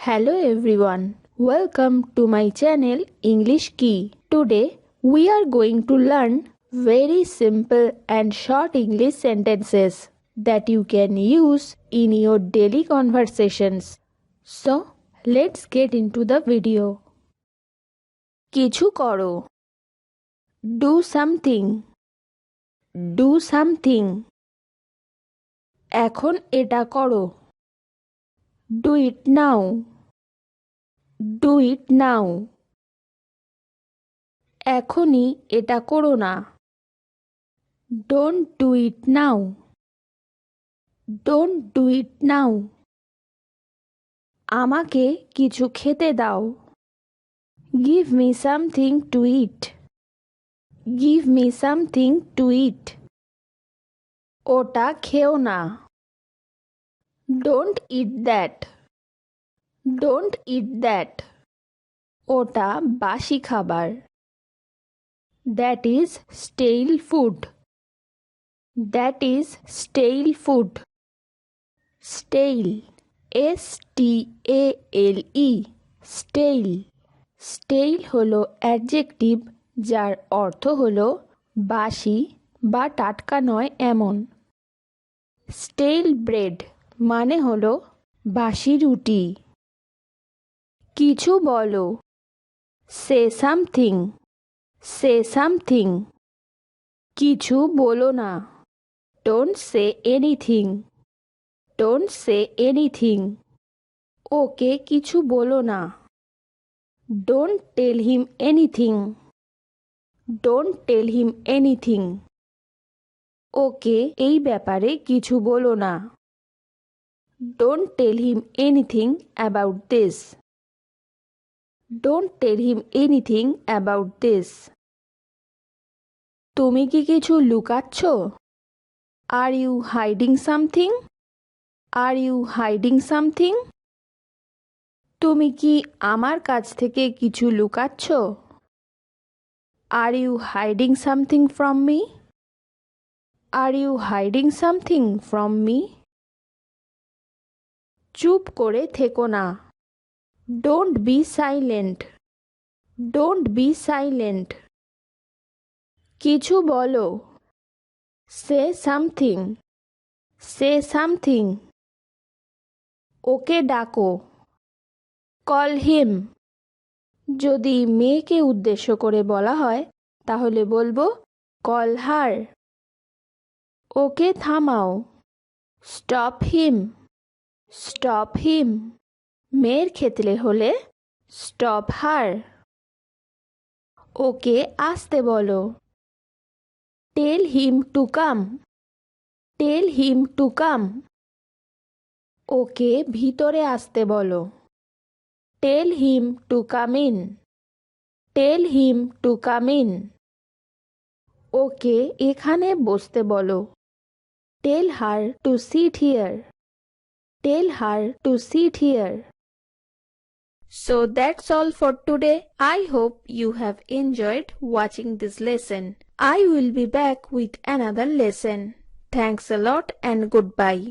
Hello everyone, welcome to my channel English Key. Today we are going to learn very simple and short English sentences that you can use in your daily conversations. So let's get into the video. কিছু করো, do something, do something. এখন এটা করো, do it now, do it now. এখনই এটা করো না, don't do it now, don't do it now. আমাকে কিছু খেতে দাও, give me something to eat, give me something to eat. ওটা খেও না, don't eat that, don't eat that. ওটা বাসি খাবার, that is stale food, that is stale food. Stale, S-T-A-L-E, stale. Stale হলো অ্যাডজেক্টিভ যার অর্থ হলো বাসি বা টাটকা নয় এমন। স্টেল ব্রেড মানে হলো বাসি রুটি। কিছু বলো, সে সামথিং, সে সামথিং। কিছু বলো না, don't say anything, don't say anything. Okay কিছু বলো না, don't tell him anything, don't tell him anything. Okay এই ব্যাপারে কিছু বলো না, don't tell him anything about this, don't tell him anything about this. তুমি কি কিছু লুকাচ্ছ? Are you hiding something, are you hiding something. তুমি কি আমার কাছ থেকে কিছু লুকাচ্ছ? Are you hiding something from me, are you hiding something from me. চুপ করে থেকো না, don't be silent, don't be silent. কিছু বলো, সে সামথিং, সে সামথিং। ওকে ডাকো, কল হিম। যদি মেয়েকে উদ্দেশ্য করে বলা হয় তাহলে বলবো কল হার। ওকে থামাও, স্টপ হিম, স্টপ হিম। মেয়ের ক্ষেত্রে হলে স্টপ হার। ওকে আসতে বলো, tell him to come, tell him to কাম। ওকে ভিতরে আসতে বলো, tell him to come in, tell him to come in. Okay এখানে বসতে বলো, tell her to sit here, tell her to sit here. So that's all for today. I hope you have enjoyed watching this lesson. I will be back with another lesson. Thanks a lot and goodbye.